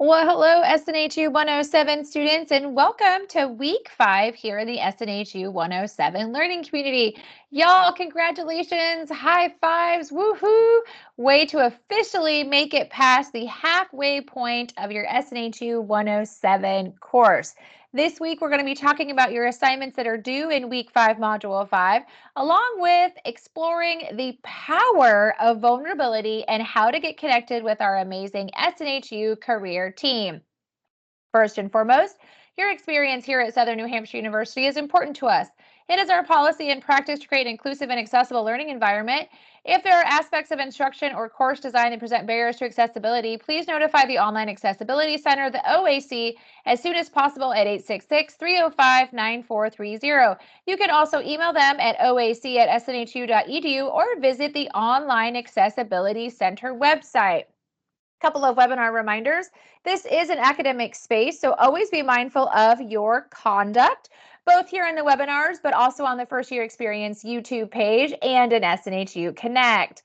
Well, hello, SNHU 107 students, and welcome to week 5 here in the SNHU 107 learning community. Y'all, congratulations, high fives, woohoo! Way to officially make it past the halfway point of your SNHU 107 course. This week, we're going to be talking about your assignments that are due in week 5, module 5, along with exploring the power of vulnerability and how to get connected with our amazing SNHU career team. First and foremost, your experience here at Southern New Hampshire University is important to us. It is our policy and practice to create an inclusive and accessible learning environment. If there are aspects of instruction or course design that present barriers to accessibility, please notify the Online Accessibility Center, the OAC, as soon as possible at 866-305-9430. You can also email them at oac@snhu.edu or visit the Online Accessibility Center website. Couple of webinar reminders. This is an academic space, so always be mindful of your conduct, both here in the webinars, but also on the First Year Experience YouTube page and in SNHU Connect.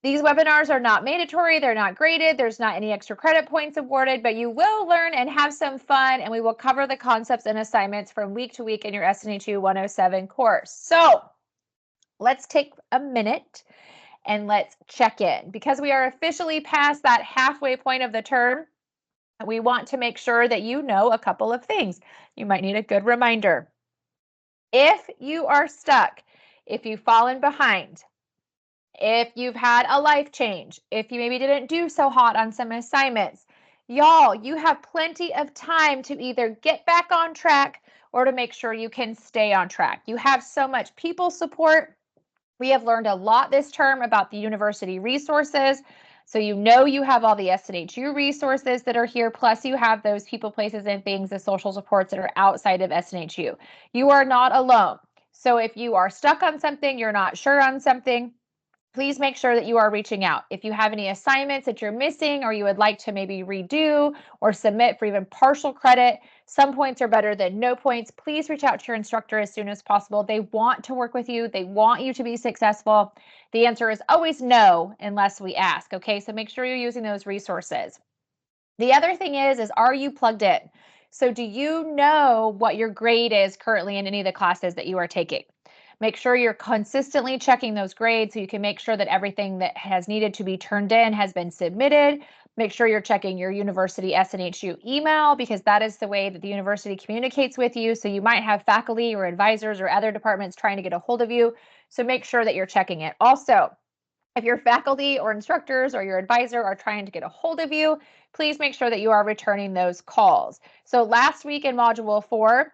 These webinars are not mandatory, they're not graded, there's not any extra credit points awarded, but you will learn and have some fun, and we will cover the concepts and assignments from week to week in your SNHU 107 course. So let's take a minute and let's check in. Because we are officially past that halfway point of the term, we want to make sure that you know a couple of things. You might need a good reminder. If you are stuck, if you've fallen behind, if you've had a life change, if you maybe didn't do so hot on some assignments, y'all, you have plenty of time to either get back on track or to make sure you can stay on track. You have so much people support. We have learned a lot this term about the university resources. So you know you have all the SNHU resources that are here, plus you have those people, places, and things, the social supports that are outside of SNHU. You are not alone. So if you are stuck on something, you're not sure on something, please make sure that you are reaching out. If you have any assignments that you're missing or you would like to maybe redo or submit for even partial credit, some points are better than no points. Please reach out to your instructor as soon as possible. They want to work with you. They want you to be successful. The answer is always no unless we ask, okay? So make sure you're using those resources. The other thing is are you plugged in? So do you know what your grade is currently in any of the classes that you are taking? Make sure you're consistently checking those grades so you can make sure that everything that has needed to be turned in has been submitted. Make sure you're checking your university SNHU email because that is the way that the university communicates with you. So you might have faculty or advisors or other departments trying to get a hold of you. So make sure that you're checking it. Also, if your faculty or instructors or your advisor are trying to get a hold of you, please make sure that you are returning those calls. So last week in Module 4,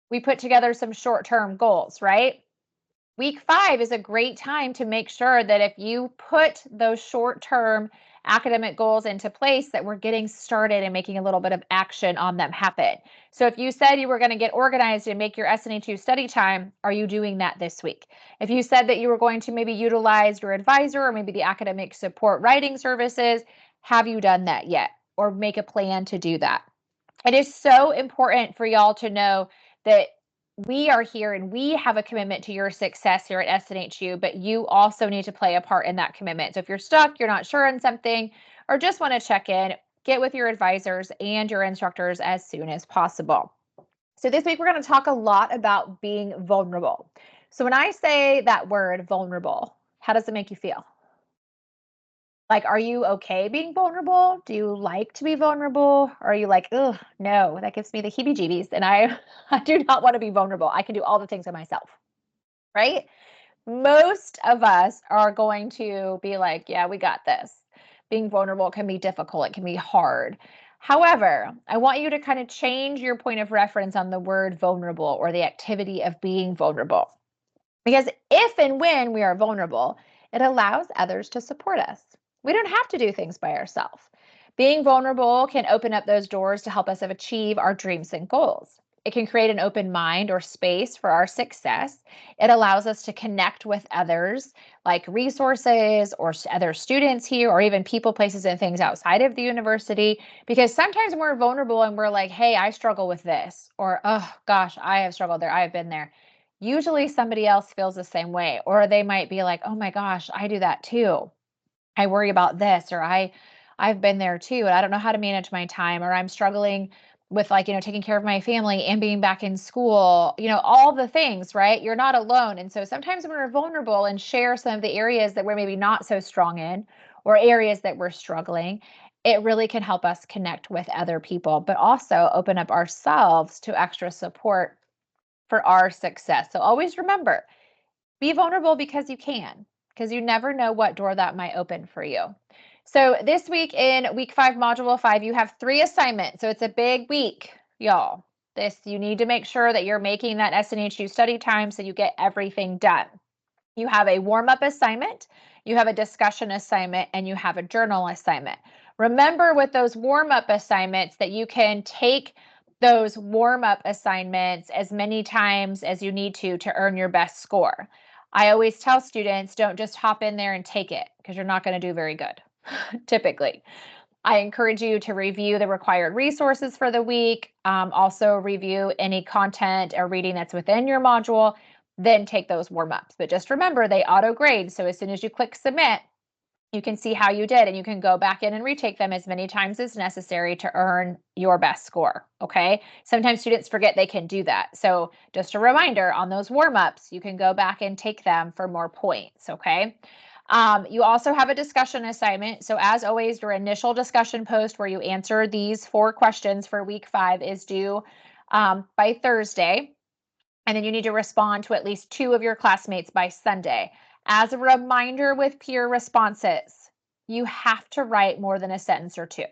we put together some short-term goals, right? Week 5 is a great time to make sure that if you put those short-term academic goals into place, that we're getting started and making a little bit of action on them happen. So if you said you were going to get organized and make your SNHU study time, are you doing that this week? If you said that you were going to maybe utilize your advisor or maybe the academic support writing services, have you done that yet? Or make a plan to do that? It is so important for y'all to know that we are here and we have a commitment to your success here at SNHU, but you also need to play a part in that commitment. So if you're stuck, you're not sure on something, or just want to check in, get with your advisors and your instructors as soon as possible. So this week, we're going to talk a lot about being vulnerable. So when I say that word vulnerable, how does it make you feel? Like, are you okay being vulnerable? Do you like to be vulnerable? Or are you like, oh, no, that gives me the heebie-jeebies and I do not want to be vulnerable. I can do all the things by myself, right? Most of us are going to be like, yeah, we got this. Being vulnerable can be difficult. It can be hard. However, I want you to kind of change your point of reference on the word vulnerable or the activity of being vulnerable. Because if and when we are vulnerable, it allows others to support us. We don't have to do things by ourselves. Being vulnerable can open up those doors to help us achieve our dreams and goals. It can create an open mind or space for our success. It allows us to connect with others, like resources or other students here, or even people, places, and things outside of the university. Because sometimes we're vulnerable and we're like, hey, I struggle with this, or oh gosh, I have struggled there. I've been there. Usually somebody else feels the same way, or they might be like, oh my gosh, I do that too. I worry about this, or I've been there too, and I don't know how to manage my time, or I'm struggling with like, taking care of my family and being back in school, all the things, right? You're not alone. And so sometimes when we're vulnerable and share some of the areas that we're maybe not so strong in or areas that we're struggling, it really can help us connect with other people, but also open up ourselves to extra support for our success. So always remember, be vulnerable because you can, because you never know what door that might open for you. So this week in week 5, module 5, you have 3 assignments. So it's a big week, y'all. You need to make sure that you're making that SNHU study time so you get everything done. You have a warm-up assignment, you have a discussion assignment, and you have a journal assignment. Remember with those warm-up assignments that you can take those warm-up assignments as many times as you need to earn your best score. I always tell students, don't just hop in there and take it because you're not going to do very good, typically. I encourage you to review the required resources for the week, also review any content or reading that's within your module, then take those warm-ups. But just remember, they auto-grade, so as soon as you click submit, you can see how you did, and you can go back in and retake them as many times as necessary to earn your best score, okay? Sometimes students forget they can do that. So just a reminder, on those warm-ups, you can go back and take them for more points, okay? You also have a discussion assignment. So as always, your initial discussion post where you answer these 4 questions for week 5 is due by Thursday. And then you need to respond to at least 2 of your classmates by Sunday. As a reminder with peer responses, you have to write more than a sentence or 2.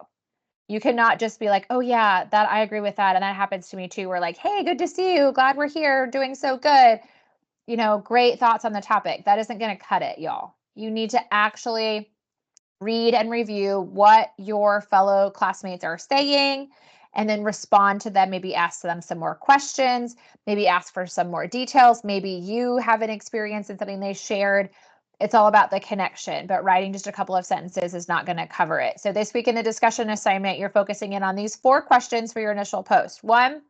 You cannot just be like, oh yeah, that I agree with that. And that happens to me too. We're like, hey, good to see you. Glad we're here, doing so good. Great thoughts on the topic. That isn't going to cut it, y'all. You need to actually read and review what your fellow classmates are saying and then respond to them, maybe ask them some more questions, maybe ask for some more details. Maybe you have an experience in something they shared. It's all about the connection, but writing just a couple of sentences is not going to cover it. So this week in the discussion assignment, you're focusing in on these 4 questions for your initial post. 1,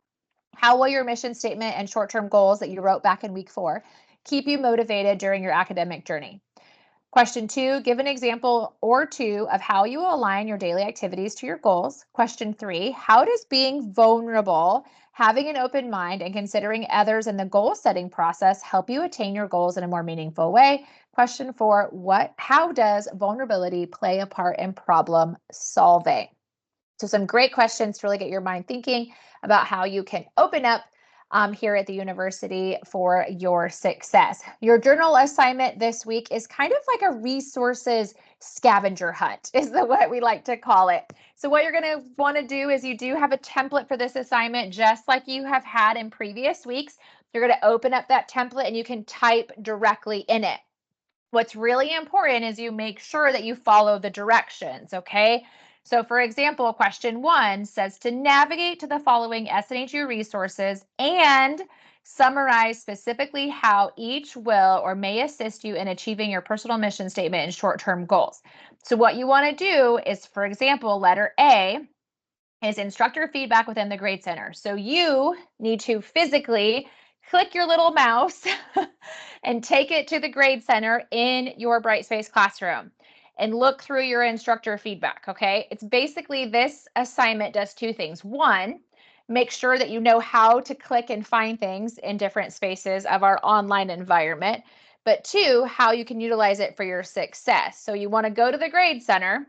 how will your mission statement and short-term goals that you wrote back in week 4 keep you motivated during your academic journey? Question 2, give an example or 2 of how you will align your daily activities to your goals. Question 3, how does being vulnerable, having an open mind, and considering others in the goal setting process help you attain your goals in a more meaningful way? Question 4, how does vulnerability play a part in problem solving? So some great questions to really get your mind thinking about how you can open up here at the university for your success. Your journal assignment this week is kind of like a resources scavenger hunt, is what we like to call it. So what you're going to want to do is you do have a template for this assignment, just like you have had in previous weeks. You're going to open up that template and you can type directly in it. What's really important is you make sure that you follow the directions, okay? So for example, question 1 says to navigate to the following SNHU resources and summarize specifically how each will or may assist you in achieving your personal mission statement and short-term goals. So what you want to do is, for example, letter A is instructor feedback within the Grade Center. So you need to physically click your little mouse and take it to the Grade Center in your Brightspace classroom and look through your instructor feedback, okay? It's basically, this assignment does 2 things. 1, make sure that you know how to click and find things in different spaces of our online environment. But 2, how you can utilize it for your success. So you want to go to the Grade Center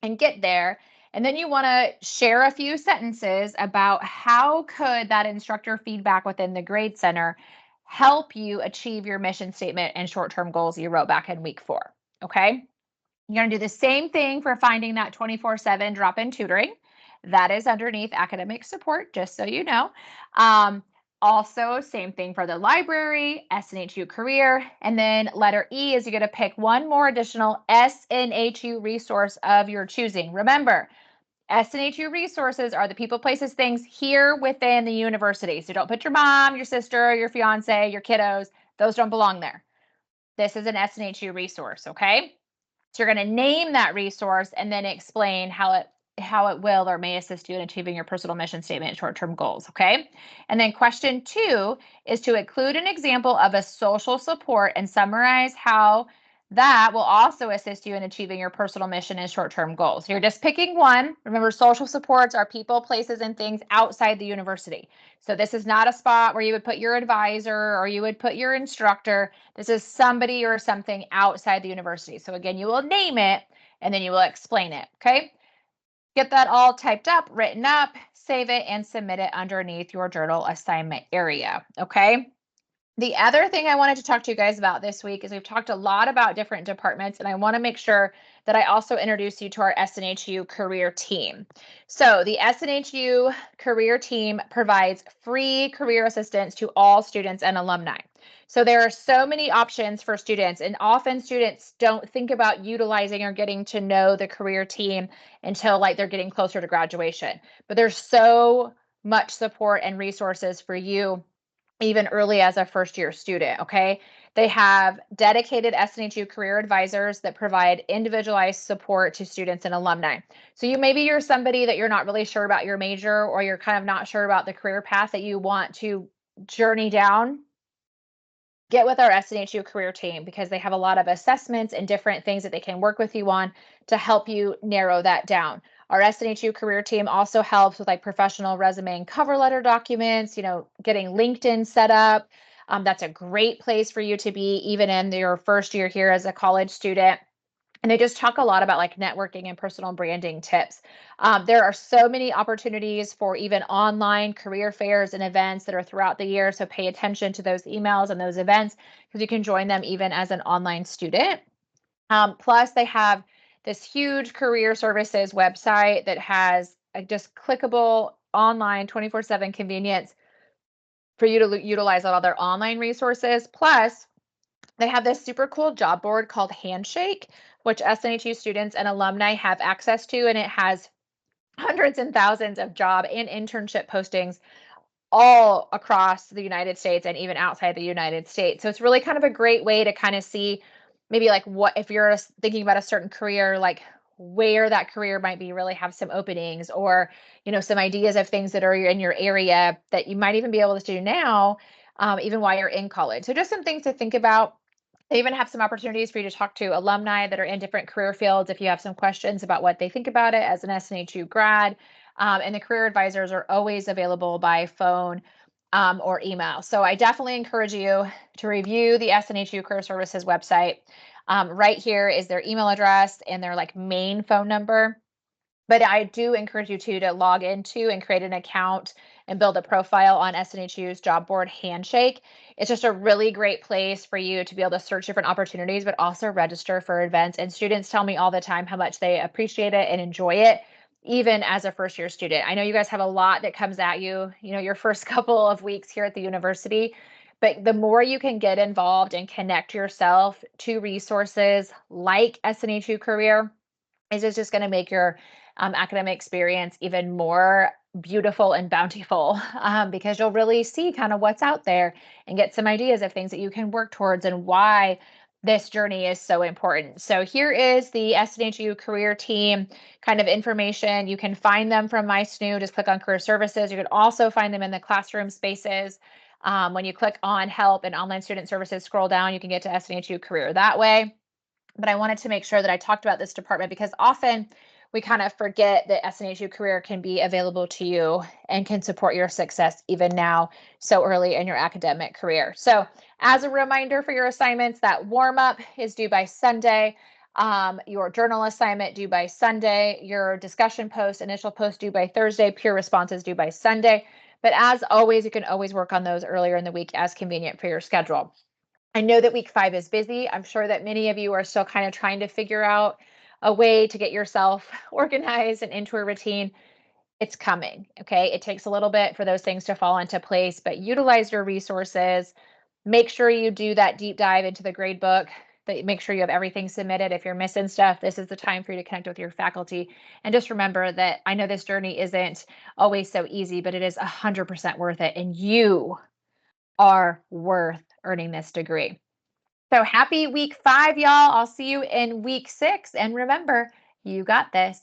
and get there. And then you want to share a few sentences about how could that instructor feedback within the Grade Center help you achieve your mission statement and short-term goals you wrote back in week 4, okay? You're going to do the same thing for finding that 24/7 drop-in tutoring. That is underneath academic support, just so you know. Also, same thing for the library, SNHU Career, and then letter E is you're going to pick one more additional SNHU resource of your choosing. Remember, SNHU resources are the people, places, things here within the university. So don't put your mom, your sister, your fiance, your kiddos. Those don't belong there. This is an SNHU resource, okay? So you're going to name that resource and then explain how it will or may assist you in achieving your personal mission statement and short-term goals, okay? And then question 2 is to include an example of a social support and summarize how That will also assist you in achieving your personal mission and short-term goals. So you're just picking one. Remember, social supports are people, places, and things outside the university. So this is not a spot where you would put your advisor or you would put your instructor. This is somebody or something outside the university. So again, you will name it and then you will explain it, okay? Get that all typed up, written up, save it, and submit it underneath your journal assignment area, okay? The other thing I wanted to talk to you guys about this week is we've talked a lot about different departments, and I want to make sure that I also introduce you to our SNHU career team. So the SNHU career team provides free career assistance to all students and alumni. So there are so many options for students, and often students don't think about utilizing or getting to know the career team until like they're getting closer to graduation. But there's so much support and resources for you even early as a first year student, okay? They have dedicated SNHU career advisors that provide individualized support to students and alumni. So maybe you're somebody that you're not really sure about your major, or you're kind of not sure about the career path that you want to journey down. Get with our SNHU career team because they have a lot of assessments and different things that they can work with you on to help you narrow that down. Our SNHU career team also helps with like professional resume and cover letter documents, getting LinkedIn set up. That's a great place for you to be even in your first year here as a college student. And they just talk a lot about like networking and personal branding tips. There are so many opportunities for even online career fairs and events that are throughout the year. So pay attention to those emails and those events because you can join them even as an online student. Plus, they have this huge career services website that has a just clickable online 24/7 convenience for you to utilize all their online resources. Plus, they have this super cool job board called Handshake, which SNHU students and alumni have access to, and it has hundreds and thousands of job and internship postings all across the United States and even outside the United States. So it's really kind of a great way to kind of see maybe like what if you're thinking about a certain career, like where that career might be really have some openings, or some ideas of things that are in your area that you might even be able to do now, even while you're in college. So just some things to think about. They even have some opportunities for you to talk to alumni that are in different career fields if you have some questions about what they think about it as an SNHU grad. And the career advisors are always available by phone or email. So I definitely encourage you to review the SNHU Career Services website. Right here is their email address and their like main phone number. But I do encourage you to log into and create an account and build a profile on SNHU's job board Handshake. It's just a really great place for you to be able to search different opportunities, but also register for events. And students tell me all the time how much they appreciate it and enjoy it, even as a first year student. I know you guys have a lot that comes at you, your first couple of weeks here at the university. But the more you can get involved and connect yourself to resources like SNHU Career, is just going to make your academic experience even more beautiful and bountiful because you'll really see kind of what's out there and get some ideas of things that you can work towards and why this journey is so important. So here is the SNHU career team kind of information. You can find them from my SNHU. Just click on career services. You can also find them in the classroom spaces. When you click on help and online student services, scroll down, you can get to SNHU career that way. But I wanted to make sure that I talked about this department because often we kind of forget that SNHU Career can be available to you and can support your success even now so early in your academic career. So as a reminder for your assignments, that warm-up is due by Sunday. Your journal assignment due by Sunday, your discussion post, initial post due by Thursday, peer responses due by Sunday. But as always, you can always work on those earlier in the week as convenient for your schedule. I know that week 5 is busy. I'm sure that many of you are still kind of trying to figure out a way to get yourself organized and into a routine. It's coming, okay? It takes a little bit for those things to fall into place, but utilize your resources. Make sure you do that deep dive into the grade book. That make sure you have everything submitted. If you're missing stuff, this is the time for you to connect with your faculty. And just remember that I know this journey isn't always so easy, but it is 100% worth it. And you are worth earning this degree. So happy week 5, y'all. I'll see you in week 6. And remember, you got this.